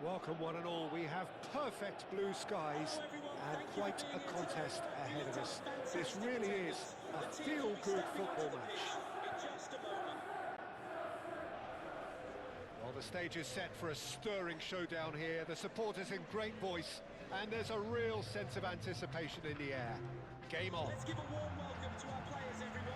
Welcome one and all, we have perfect blue skies and quite a contest ahead of us. This really is a feel-good football match. Well, the stage is set for a stirring showdown here, the supporters in great voice, and there's a real sense of anticipation in the air. Game on. Let's give a warm welcome to our players, everyone.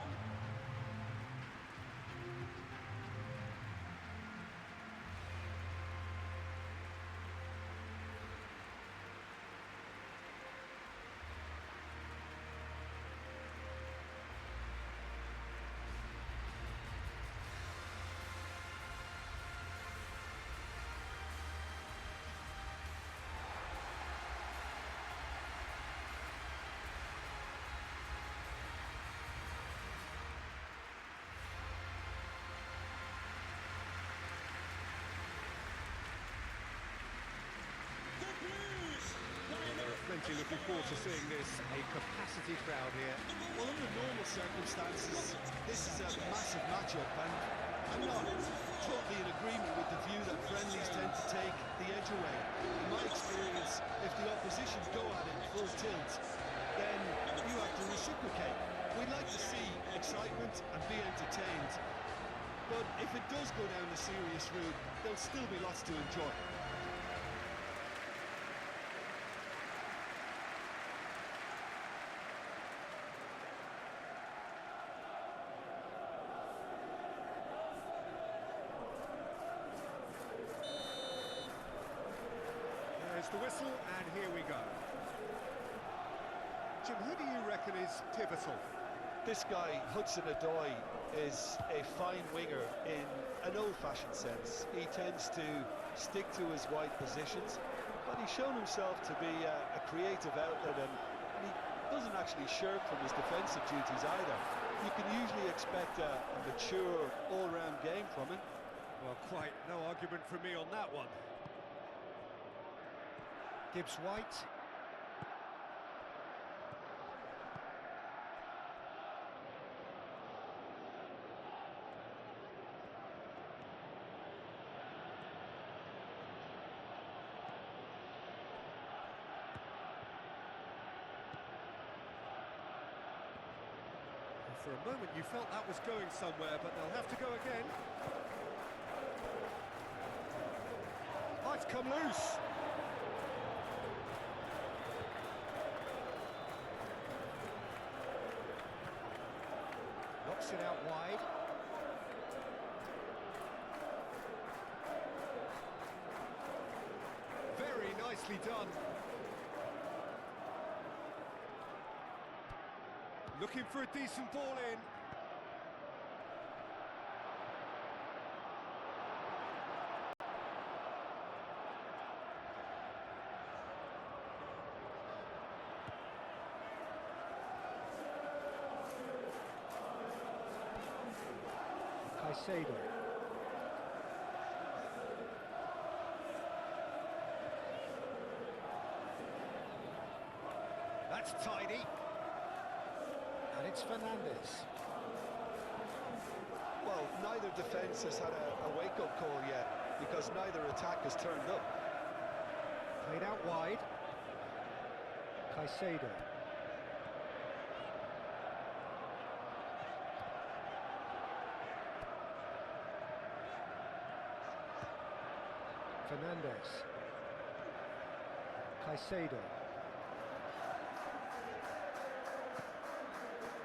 Plenty looking forward to seeing this, a capacity crowd here. Well, under normal circumstances, this is a massive match-up, and I'm not totally in agreement with the view that friendlies tend to take the edge away. In my experience, if the opposition go at it full tilt, then you have to reciprocate. We'd like to see excitement and be entertained, but if it does go down the serious route, there'll still be lots to enjoy. There's the whistle, and here we go. Jim, who do you reckon is pivotal? This guy, Hudson-Odoi, is a fine winger in an old-fashioned sense. He tends to stick to his wide positions, but he's shown himself to be a creative outlet, and he doesn't actually shirk from his defensive duties either. You can usually expect a mature, all-round game from him. Well, quite no argument from me on that one. Gibbs-White. For a moment you felt that was going somewhere, but they'll have to go again. Oh, it's come loose! Knocks it out wide. Very nicely done. Looking for a decent ball in. Caicedo. That's tidy. And it's Fernandes. Well, neither defence has had a wake-up call yet, because neither attack has turned up. Played out wide. Caicedo. Fernandes. Caicedo.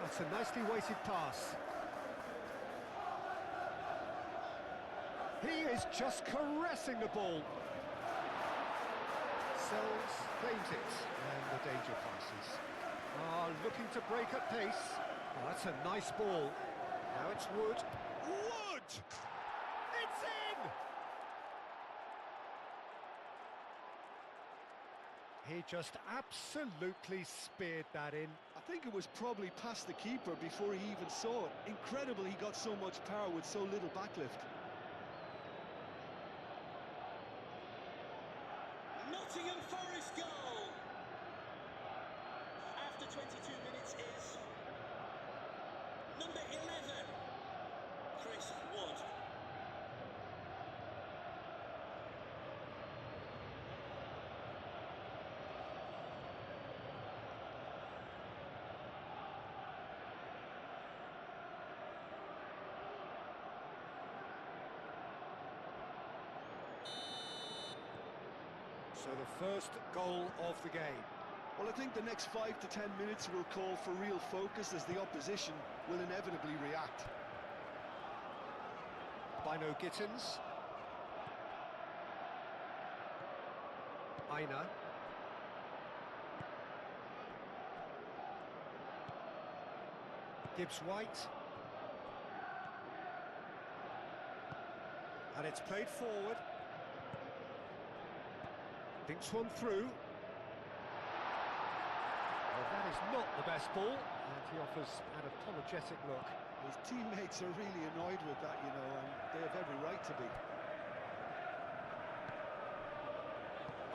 That's a nicely weighted pass. He is just caressing the ball. Sells, claims it, and the danger passes. Looking to break at pace. Oh, that's a nice ball. Now it's Wood. Wood! It's in! He just absolutely speared that in. I think it was probably past the keeper before he even saw it. Incredible he got so much power with so little backlift. Nottingham Forest goal! After 22 minutes is number 11, Chris Wood. So the first goal of the game. Well, I think the next 5 to 10 minutes will call for real focus as the opposition will inevitably react. Bino Gittins. Aina. Gibbs-White. And it's played forward. Thinks one through. Well, that is not the best ball, and he offers an apologetic look. His teammates are really annoyed with that, you know, and they have every right to be.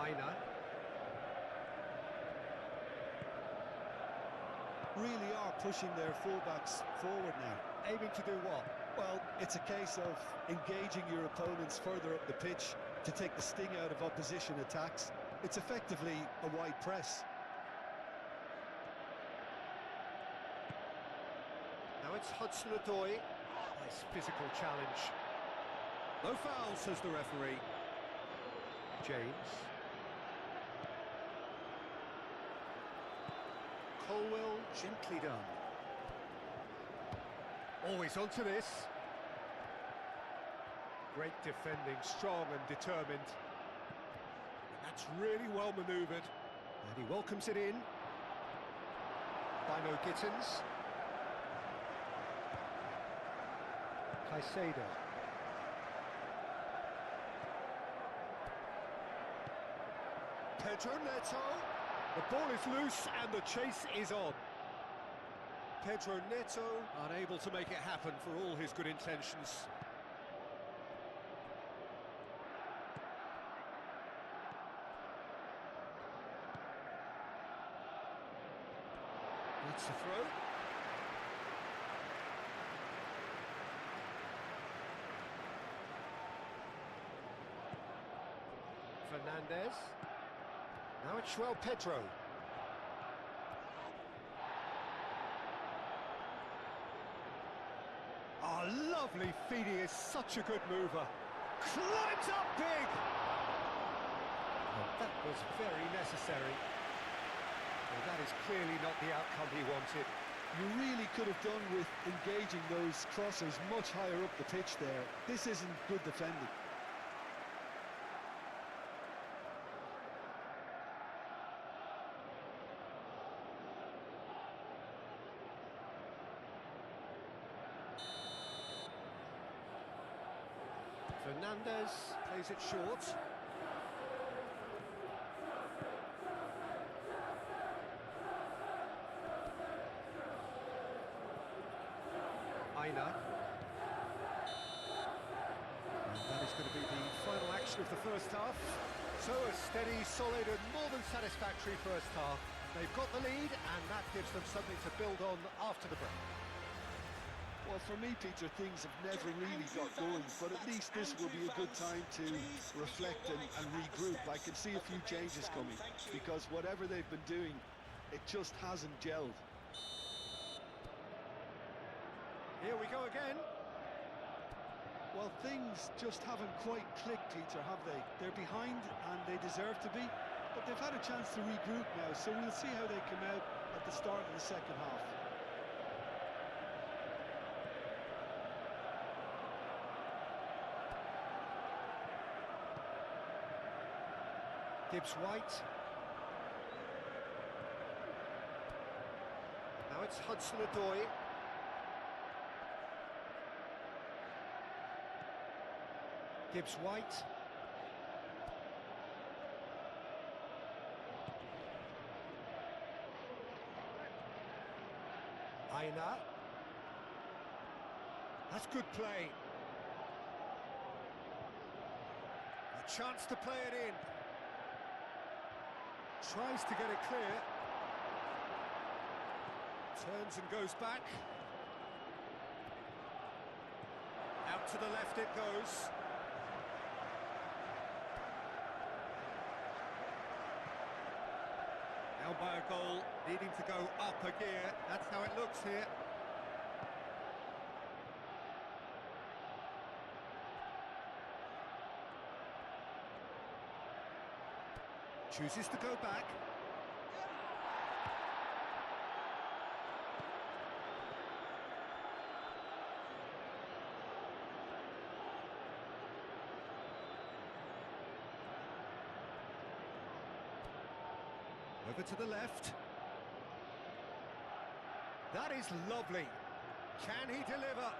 Aina. Really are pushing their fullbacks forward now. Aiming to do what? Well, it's a case of engaging your opponents further up the pitch to take the sting out of opposition attacks. It's effectively a wide press. Now it's Hudson-Odoi. Nice physical challenge. No foul, says the referee. James. Colwell, gently done. Always onto this. Great defending, strong and determined. And that's really well manoeuvred. And he welcomes it in. Bino Gittins. Caicedo. Pedro Neto. The ball is loose and the chase is on. Pedro Neto unable to make it happen for all his good intentions. That's a throw. Fernandez. Now it's João Pedro. Oh, lovely feed, he is such a good mover. Climbs up big! Well, that was very necessary. Well, that is clearly not the outcome he wanted. You really could have done with engaging those crossers much higher up the pitch there. This isn't good defending. Fernandez plays it short. Aina. And that is going to be the final action of the first half. So a steady, solid and more than satisfactory first half. They've got the lead and that gives them something to build on after the break. Well, for me, Peter, things have never really got going, but at least this will be a good time to reflect and regroup. I can see a few changes coming, because whatever they've been doing, it just hasn't gelled. Here we go again. Well, things just haven't quite clicked, Peter, have they? They're behind, and they deserve to be, but they've had a chance to regroup now, so we'll see how they come out at the start of the second half. Gibbs-White. Now it's Hudson-Odoi. Gibbs-White. Aina. That's good play. A chance to play it in. Tries to get it clear. Turns and goes back. Out to the left it goes. Now by a goal, needing to go up a gear. That's how it looks here. Chooses to go back. Over to the left. That is lovely. Can he deliver?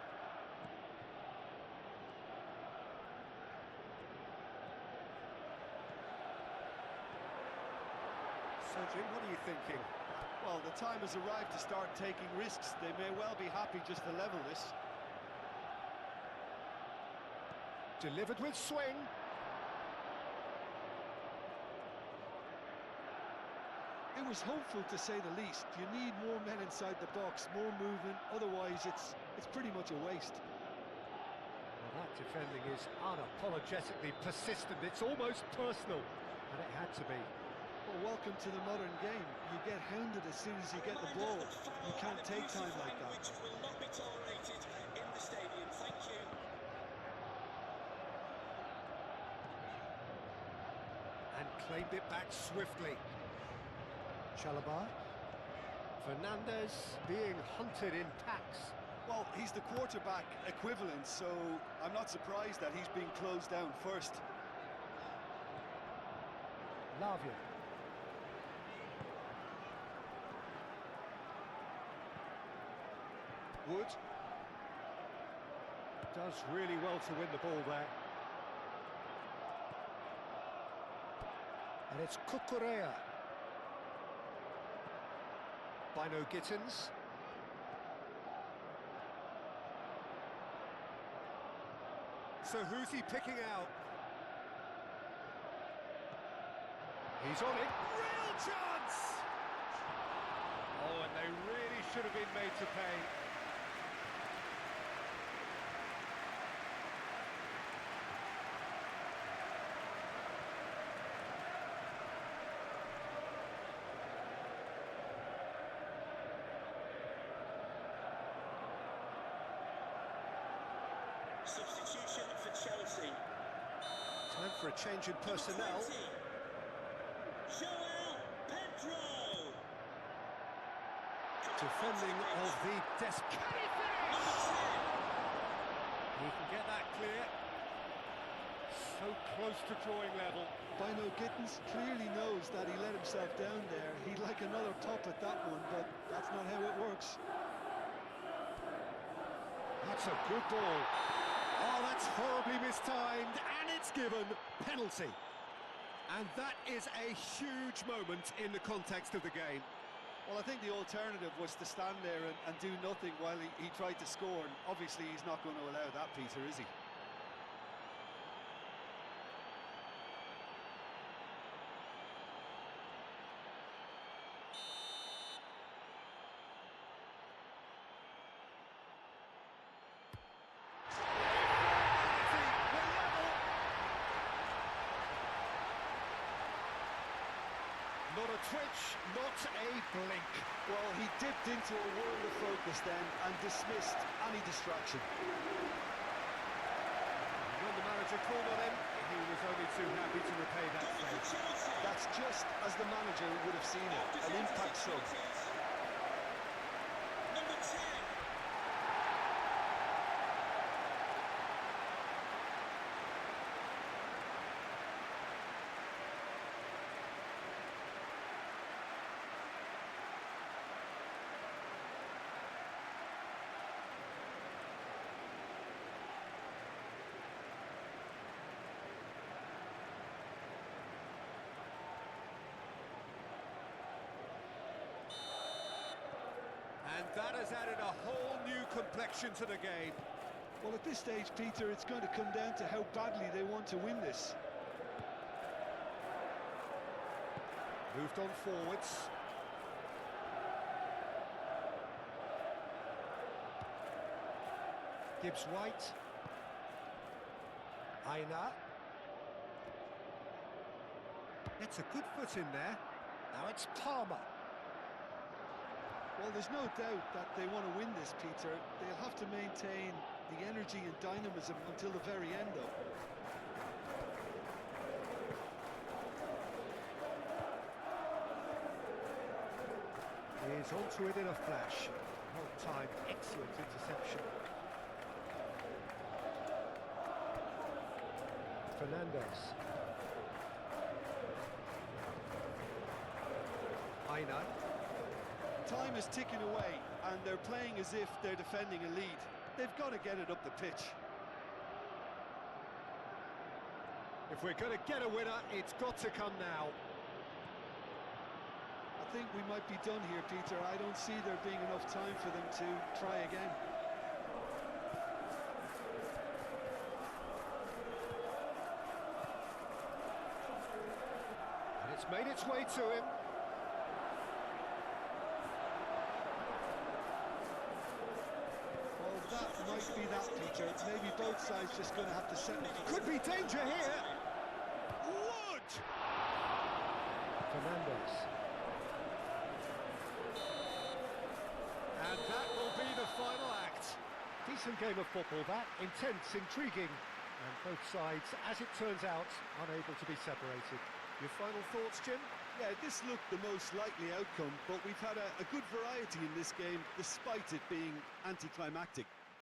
So, Jim, what are you thinking? Well, the time has arrived to start taking risks. They may well be happy just to level this. Delivered with swing. It was hopeful, to say the least. You need more men inside the box, more movement, otherwise it's pretty much a waste. Well, that defending is unapologetically persistent. It's almost personal, and it had to be. Well, welcome to the modern game. You get hounded as soon as you get the ball. You can't take time like that. Which will not be tolerated in the stadium. Thank you. And claimed it back swiftly. Chalobah. Fernandez being hunted in packs. Well, he's the quarterback equivalent, so I'm not surprised that he's being closed down first. Lavia. Wood. Does really well to win the ball there. And it's Cucurella. Bino Gittins. So who's he picking out? He's on it. Real chance! Oh, and they really should have been made to pay. Substitution for Chelsea. Time for a change in personnel. Joel Pedro. Defending of the desk. Can he finish? He can get that clear. So close to drawing level. Bino Gittins clearly knows that he let himself down there. He'd like another pop at that one, but that's not how it works. That's a good ball. Oh, that's horribly mistimed, and it's given penalty. And that is a huge moment in the context of the game. Well, I think the alternative was to stand there and do nothing while he tried to score, and obviously he's not going to allow that, Peter, is he? Not a twitch, not a blink. Well, he dipped into a world of focus then and dismissed any distraction. When the manager called on him, he was only too happy to repay that favour. That's just as the manager would have seen it, an impact sub. Number 10. And that has added a whole new complexion to the game. Well, at this stage, Peter, it's going to come down to how badly they want to win this. Moved on forwards. Gibbs White. Aina. It's a good foot in there. Now it's Palmer. Well, there's no doubt that they want to win this, Peter. They'll have to maintain the energy and dynamism until the very end, though. is onto it in a flash. Well timed, excellent interception. Fernandez. Aina. Time is ticking away, and they're playing as if they're defending a lead. They've got to get it up the pitch. If we're going to get a winner, it's got to come now. I think we might be done here, Peter. I don't see there being enough time for them to try again. And it's made its way to him. Well, that might be that, Peter. Maybe both sides just going to have to settle. Could be danger here. Wood! Fernandez. And that will be the final act. Decent game of football, that. Intense, intriguing. And both sides, as it turns out, unable to be separated. Your final thoughts, Jim? Yeah, this looked the most likely outcome, but we've had a good variety in this game, despite it being anticlimactic.